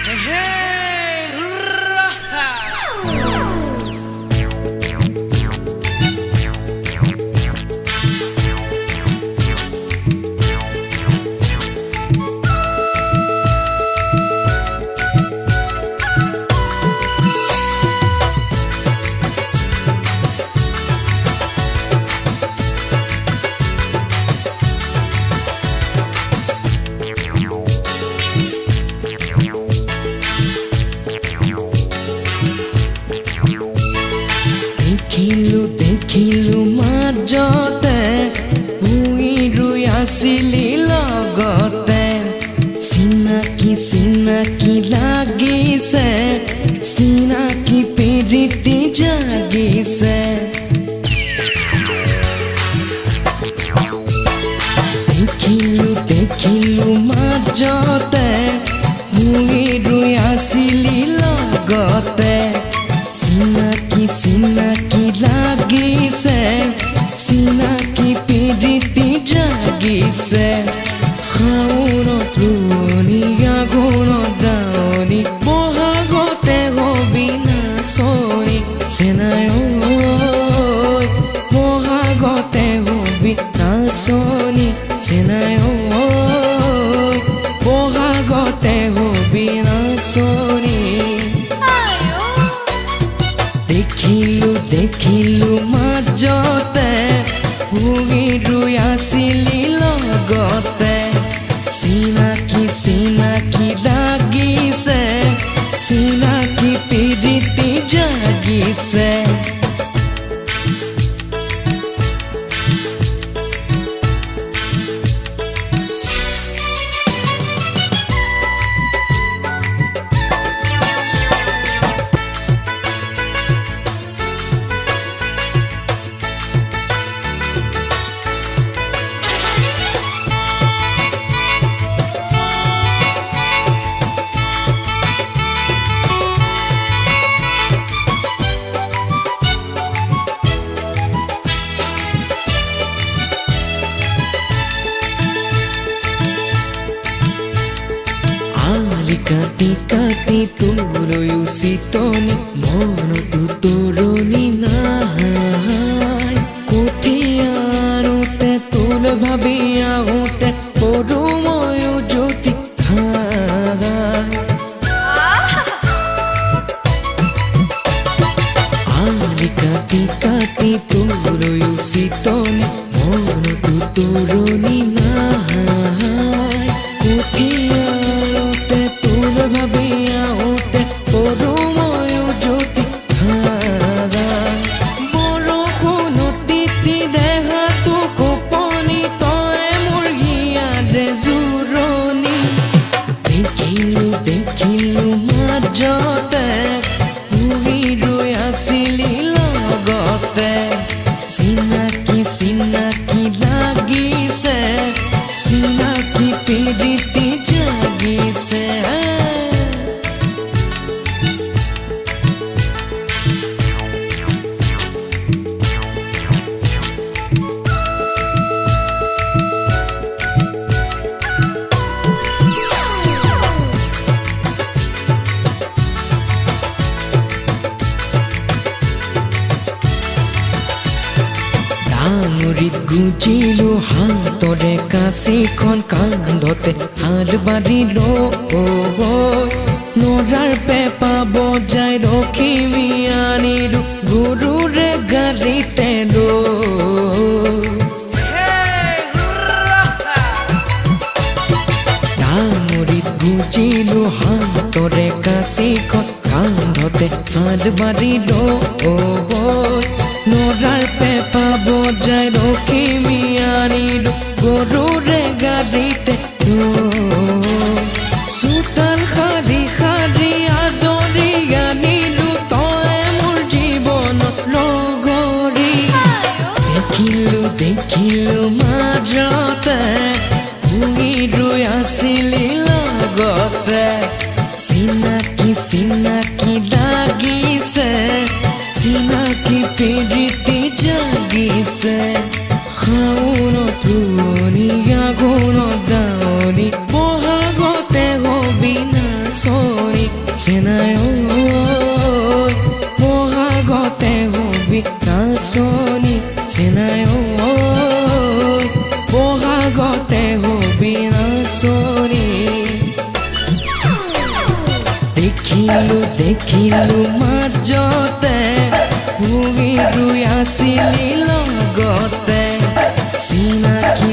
Hey, raha. দেখিলো মাজতে শুই ৰুই আছিলি লগতে চিনাকি লাগিছে চিনাকি প্ৰীতি জাগিছে দেখিলো মাজতে শুই ৰুই আছিলি লগতে চিনাকি লাগিছে চিনাকি প্ৰীতি জাগিছে শাওনত ৰোৱনী আঘোণত দাৱনী বহাগতে হবি নাচনী চেনাই ঐ বহাগতে হবি নাচনী চেনাই ঐ বহাগতে হবি নাচনী দেখিলো মাজতে শুই ৰুই আছিলি লগতে চিনাকি লাগিছে চিনাকি প্ৰীতি জাগিছে কাটি তোলৈ উচিতনি মনতো তৰুণী নাই কঠিয়াৰোতে তোলৈ ভাবি আহোঁতে পৰো ময়ো জ্যোতি আলি কাটি তোলৈ উচিতনি মনতো তৰুণী নাই কঠিয়াৰোতে তোলৈ ভাবি আহোঁতে পৰো ময়ো জ্যোতি বৰষুণত তিতি দেহাটো কপনি তই মোৰ হিয়াৰে জোৰণি দেখিলো মাজতে শুই ৰুই আছিলি লগতে চিনাকি লাগিছে চিনাকি প্ৰীতি জাগিছে ডাঙৰিত গুজিলো হাতৰে কাঁচিখন কান্ধতে হাল বাঢ়িলো নৰাৰ পেঁপা বজাই লখিমী আনিলো গৰুৰে গাড়ীতে ডাঙৰিত গুজিলো হাতৰে কাঁচিখন কান্ধতে হাল বাঢ়িলো নৰাৰ পেঁপা বজাই লখিমী আনিলো গৰুৰে গাড়ীতে চোতাল শাৰী আদৰি আনিলো তই মোৰ জীৱনত লগৰী দেখিলো মাজতে শুই ৰুই আছিলি লগতে চিনাকি লাগিছে চিনাকি প্ৰীতি জাগিছে শাওনত ৰোৱনী আঘোণত দাৱনী বহাগতে হবি নাচনী চেনাই বহাগতে হবি নাচনি দেখিলো মাজতে ভুগি দুই আছিলি লগতে চিনাকি